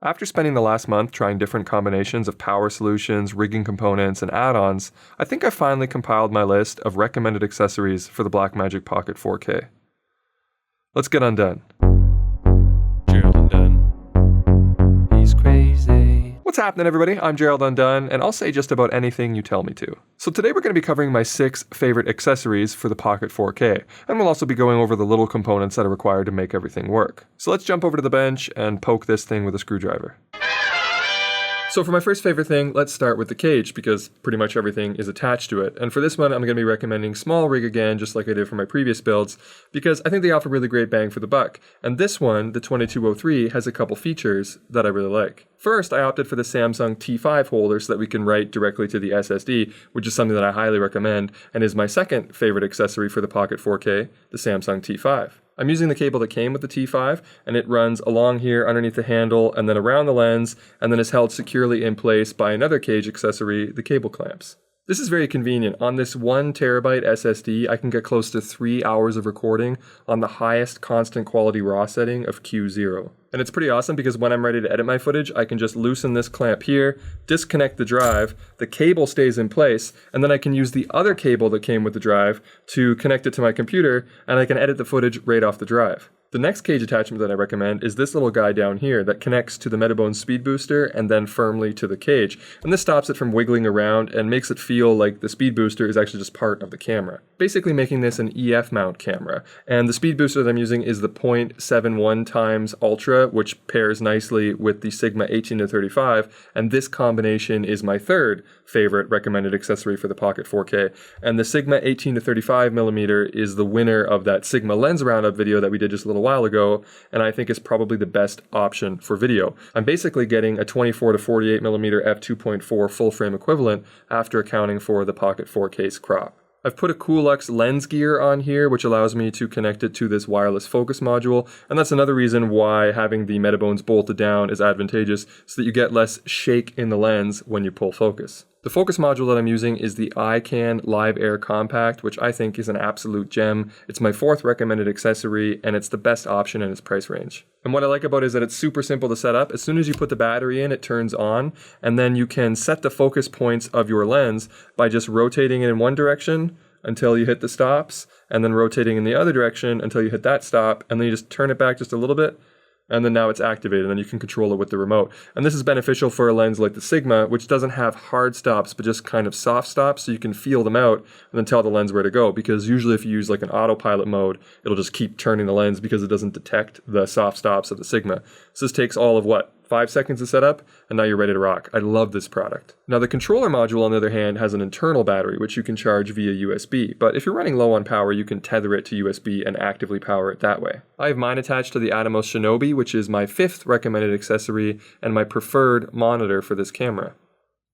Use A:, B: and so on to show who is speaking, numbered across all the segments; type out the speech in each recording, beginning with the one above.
A: After spending the last month trying different combinations of power solutions, rigging components, and add-ons, I think I finally compiled my list of recommended accessories for the Blackmagic Pocket 4K. Let's get undone. Gerald Undone. He's crazy. What's happening, everybody? I'm Gerald Undone, and I'll say just about anything you tell me to. So today we're going to be covering my 6 favorite accessories for the Pocket 4K, and we'll also be going over the little components that are required to make everything work. So let's jump over to the bench and poke this thing with a screwdriver. So for my first favorite thing, let's start with the cage, because pretty much everything is attached to it. And for this one, I'm going to be recommending SmallRig again, just like I did for my previous builds, because I think they offer really great bang for the buck. And this one, the 2203, has a couple features that I really like. First, I opted for the Samsung T5 holder so that we can write directly to the SSD, which is something that I highly recommend, and is my second favorite accessory for the Pocket 4K, the Samsung T5. I'm using the cable that came with the T5, and it runs along here underneath the handle and then around the lens, and then is held securely in place by another cage accessory, the cable clamps. This is very convenient. On this 1 terabyte SSD, I can get close to 3 hours of recording on the highest constant quality RAW setting of Q0. And it's pretty awesome because when I'm ready to edit my footage, I can just loosen this clamp here, disconnect the drive, the cable stays in place, and then I can use the other cable that came with the drive to connect it to my computer, and I can edit the footage right off the drive. The next cage attachment that I recommend is this little guy down here that connects to the Metabones speed booster and then firmly to the cage. And this stops it from wiggling around and makes it feel like the speed booster is actually just part of the camera. Basically making this an EF mount camera. And the speed booster that I'm using is the 0.71x Ultra, which pairs nicely with the Sigma 18-35. And this combination is my third favorite recommended accessory for the Pocket 4K. And the Sigma 18-35mm is the winner of that Sigma lens roundup video that we did just a little while ago, and I think is probably the best option for video. I'm basically getting a 24-48mm f2.4 full frame equivalent after accounting for the Pocket 4K's crop. I've put a Coolux lens gear on here, which allows me to connect it to this wireless focus module, and that's another reason why having the Metabones bolted down is advantageous, so that you get less shake in the lens when you pull focus. The focus module that I'm using is the ikan Live Air Compact, which I think is an absolute gem. It's my 4th recommended accessory, and it's the best option in its price range. And what I like about it is that it's super simple to set up. As soon as you put the battery in, it turns on, and then you can set the focus points of your lens by just rotating it in one direction until you hit the stops, and then rotating in the other direction until you hit that stop, and then you just turn it back just a little bit, and then now it's activated, and then you can control it with the remote. And this is beneficial for a lens like the Sigma, which doesn't have hard stops, but just kind of soft stops, so you can feel them out and then tell the lens where to go. Because usually if you use like an autopilot mode, it'll just keep turning the lens because it doesn't detect the soft stops of the Sigma. So this takes all of 5 seconds to set up, and now you're ready to rock. I love this product. Now the controller module, on the other hand, has an internal battery, which you can charge via USB. But if you're running low on power, you can tether it to USB and actively power it that way. I have mine attached to the Atomos Shinobi, which is my 5th recommended accessory and my preferred monitor for this camera.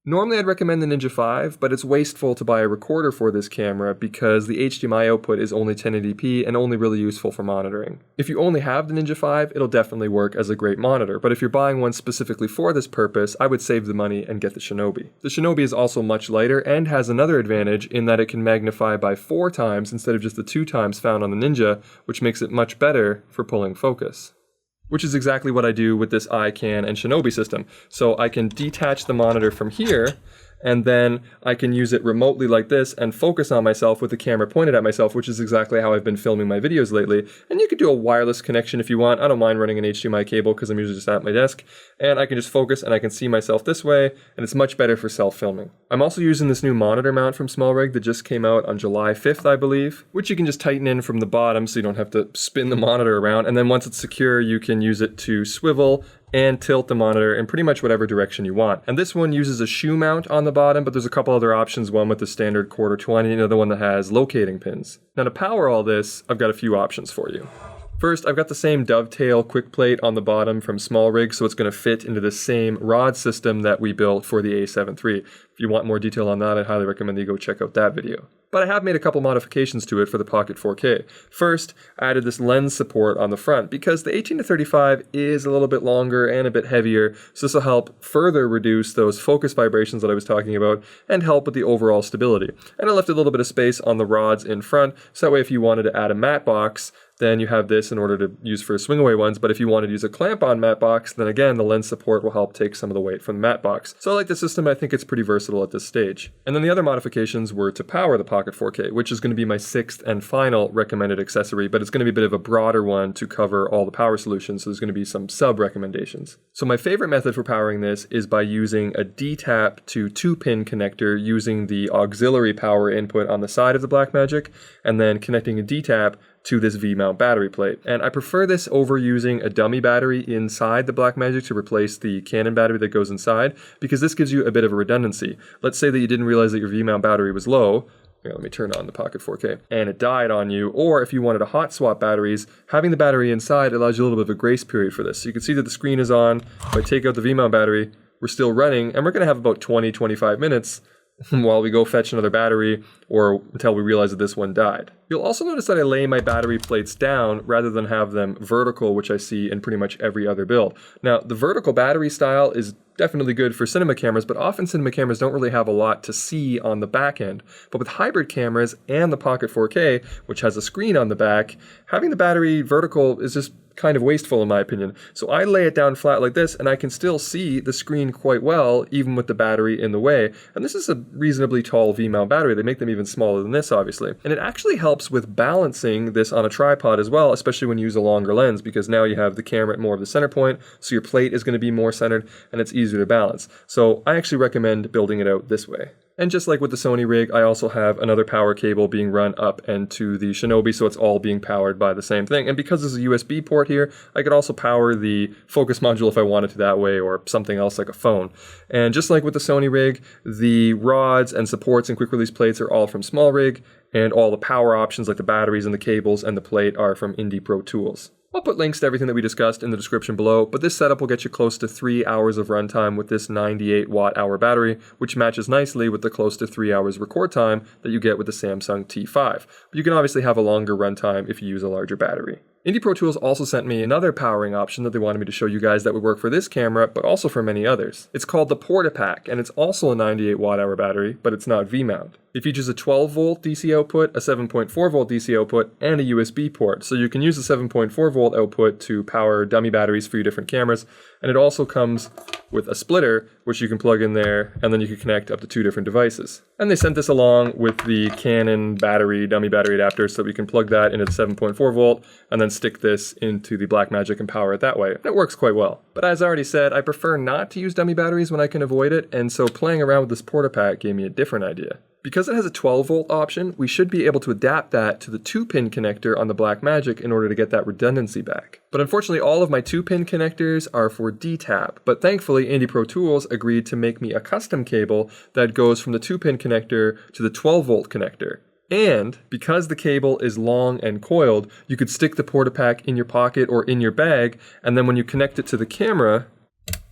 A: Normally I'd recommend the Ninja 5, but it's wasteful to buy a recorder for this camera because the HDMI output is only 1080p and only really useful for monitoring. If you only have the Ninja 5, it'll definitely work as a great monitor, but if you're buying one specifically for this purpose, I would save the money and get the Shinobi. The Shinobi is also much lighter and has another advantage in that it can magnify by 4 times instead of just the 2 times found on the Ninja, which makes it much better for pulling focus. Which is exactly what I do with this ikan and Shinobi system. So I can detach the monitor from here, and then I can use it remotely like this and focus on myself with the camera pointed at myself, which is exactly how I've been filming my videos lately. And you could do a wireless connection if you want. I don't mind running an HDMI cable because I'm usually just at my desk. And I can just focus and I can see myself this way, and it's much better for self-filming. I'm also using this new monitor mount from SmallRig that just came out on July 5th, I believe, which you can just tighten in from the bottom so you don't have to spin the monitor around. And then once it's secure, you can use it to swivel and tilt the monitor in pretty much whatever direction you want. And this one uses a shoe mount on the bottom, but there's a couple other options, one with the standard 1/4-20 and another one that has locating pins. Now to power all this, I've got a few options for you. First, I've got the same dovetail quick plate on the bottom from SmallRig, so it's going to fit into the same rod system that we built for the A7 III. If you want more detail on that, I highly recommend that you go check out that video. But I have made a couple modifications to it for the Pocket 4K. First, I added this lens support on the front because the 18-35 is a little bit longer and a bit heavier, so this will help further reduce those focus vibrations that I was talking about and help with the overall stability. And I left a little bit of space on the rods in front, so that way if you wanted to add a matte box, then you have this in order to use for swing away ones. But if you wanted to use a clamp on matte box, then again, the lens support will help take some of the weight from the matte box. So I like the system. I think it's pretty versatile at this stage. And then the other modifications were to power the Pocket 4K, which is going to be my sixth and final recommended accessory, but it's going to be a bit of a broader one to cover all the power solutions. So there's going to be some sub recommendations. So my favorite method for powering this is by using a D-tap to 2-pin connector using the auxiliary power input on the side of the Blackmagic, and then connecting a D-tap to this V-mount battery plate. And I prefer this over using a dummy battery inside the Blackmagic to replace the Canon battery that goes inside, because this gives you a bit of a redundancy. Let's say that you didn't realize that your V-mount battery was low. Here, let me turn on the Pocket 4K. And it died on you, or if you wanted to hot swap batteries, having the battery inside allows you a little bit of a grace period for this. So you can see that the screen is on. If I take out the V-mount battery, we're still running, and we're going to have about 20-25 minutes while we go fetch another battery or until we realize that this one died. You'll also notice that I lay my battery plates down rather than have them vertical, which I see in pretty much every other build. Now, the vertical battery style is definitely good for cinema cameras, but often cinema cameras don't really have a lot to see on the back end. But with hybrid cameras and the Pocket 4K, which has a screen on the back, having the battery vertical is just kind of wasteful in my opinion. So I lay it down flat like this, and I can still see the screen quite well, even with the battery in the way. And this is a reasonably tall V-mount battery. They make them even smaller than this, obviously. And it actually helps with balancing this on a tripod as well, especially when you use a longer lens, because now you have the camera at more of the center point, so your plate is going to be more centered, and it's easier to balance. So I actually recommend building it out this way. And just like with the Sony rig, I also have another power cable being run up into the Shinobi, so it's all being powered by the same thing. And because there's a USB port here, I could also power the focus module if I wanted to that way, or something else like a phone. And just like with the Sony rig, the rods and supports and quick release plates are all from SmallRig, and all the power options like the batteries and the cables and the plate are from Indie Pro Tools. I'll put links to everything that we discussed in the description below, but this setup will get you close to 3 hours of runtime with this 98 watt-hour battery, which matches nicely with the close to 3 hours record time that you get with the Samsung T5. But you can obviously have a longer runtime if you use a larger battery. Indie Pro Tools also sent me another powering option that they wanted me to show you guys that would work for this camera, but also for many others. It's called the PortaPack, and it's also a 98 watt-hour battery, but it's not V-mount. It features a 12-volt DC output, a 7.4-volt DC output, and a USB port. So you can use the 7.4-volt output to power dummy batteries for your different cameras. And it also comes with a splitter, which you can plug in there, and then you can connect up to 2 different devices. And they sent this along with the Canon dummy battery adapter, so we can plug that into the 7.4-volt, and then stick this into the Blackmagic and power it that way. And it works quite well. But as I already said, I prefer not to use dummy batteries when I can avoid it, and so playing around with this PortaPack gave me a different idea. Because it has a 12-volt option, we should be able to adapt that to the 2-pin connector on the Blackmagic in order to get that redundancy back. But unfortunately, all of my 2-pin connectors are for D-tap, but thankfully Indie Pro Tools agreed to make me a custom cable that goes from the 2-pin connector to the 12-volt connector. And because the cable is long and coiled, you could stick the PortaPack in your pocket or in your bag, and then when you connect it to the camera,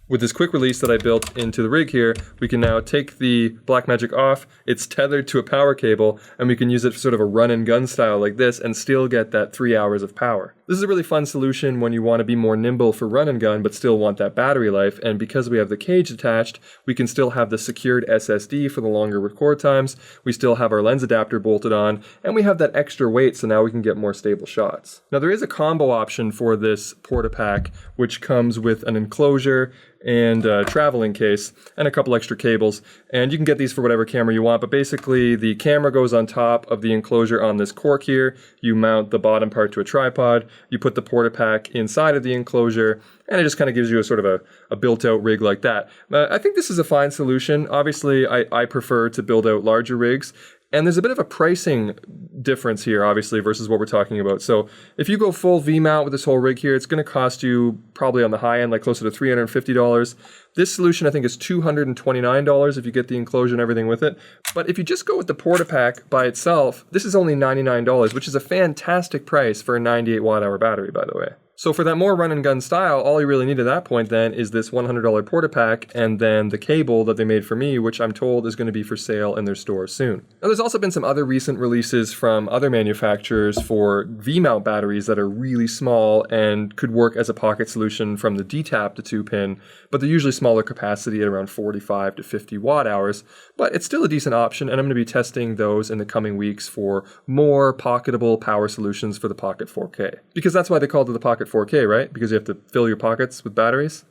A: with this quick release that I built into the rig here, we can now take the Blackmagic off, it's tethered to a power cable, and we can use it for sort of a run and gun style like this and still get that 3 hours of power. This is a really fun solution when you want to be more nimble for run and gun but still want that battery life, and because we have the cage attached, we can still have the secured SSD for the longer record times, we still have our lens adapter bolted on, and we have that extra weight so now we can get more stable shots. Now there is a combo option for this PortaPack which comes with an enclosure and a traveling case and a couple extra cables, and you can get these for whatever camera you want, but basically the camera goes on top of the enclosure on this cork here, you mount the bottom part to a tripod, you put the PortaPack inside of the enclosure, and it just kind of gives you a sort of a built-out rig like that. I think this is a fine solution. Obviously I prefer to build out larger rigs, and there's a bit of a pricing difference here, obviously, versus what we're talking about. So if you go full V-mount with this whole rig here, it's going to cost you probably on the high end, like closer to $350. This solution, I think, is $229 if you get the enclosure and everything with it. But if you just go with the PortaPack by itself, this is only $99, which is a fantastic price for a 98 watt-hour battery, by the way. So for that more run and gun style, all you really need at that point then is this $100 Portapack and then the cable that they made for me, which I'm told is going to be for sale in their store soon. Now there's also been some other recent releases from other manufacturers for V-mount batteries that are really small and could work as a pocket solution from the D-tap to 2-pin, but they're usually smaller capacity at around 45 to 50 watt hours, but it's still a decent option, and I'm going to be testing those in the coming weeks for more pocketable power solutions for the Pocket 4K. Because that's why they called it the Pocket 4K, right? Because you have to fill your pockets with batteries.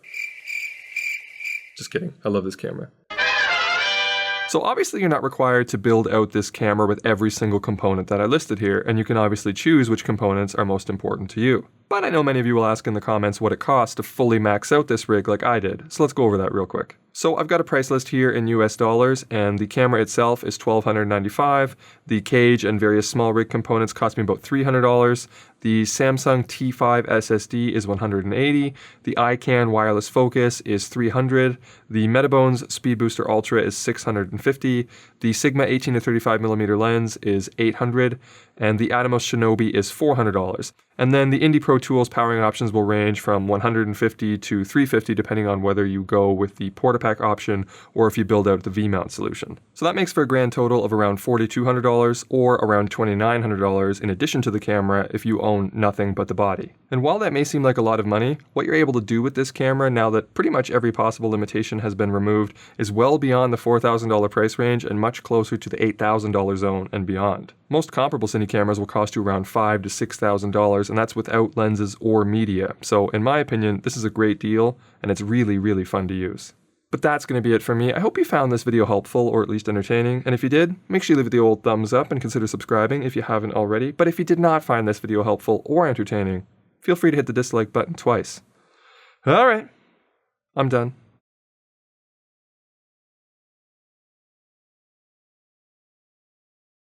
A: Just kidding. I love this camera. So obviously you're not required to build out this camera with every single component that I listed here, and you can obviously choose which components are most important to you. But I know many of you will ask in the comments what it costs to fully max out this rig like I did, so let's go over that real quick. So I've got a price list here in US dollars, and the camera itself is $1,295. The cage and various SmallRig components cost me about $300. The Samsung T5 SSD is $180. The ikan wireless focus is $300. The Metabones Speed Booster Ultra is $650. The Sigma 18 to 35mm lens is $800. And the Atomos Shinobi is $400. And then the Indie Pro Tools powering options will range from $150 to $350 depending on whether you go with the Portapack option or if you build out the V-mount solution. So that makes for a grand total of around $4,200 or around $2,900 in addition to the camera if you own nothing but the body. And while that may seem like a lot of money, what you're able to do with this camera now that pretty much every possible limitation has been removed is well beyond the $4,000 price range and much closer to the $8,000 zone and beyond. Most comparable cine cameras will cost you around $5,000 to $6,000, and that's without lenses or media. So in my opinion, this is a great deal, and it's really, really fun to use. But that's going to be it for me. I hope you found this video helpful or at least entertaining, and if you did, make sure you leave it the old thumbs up and consider subscribing if you haven't already. But if you did not find this video helpful or entertaining, feel free to hit the dislike button twice. Alright, I'm done.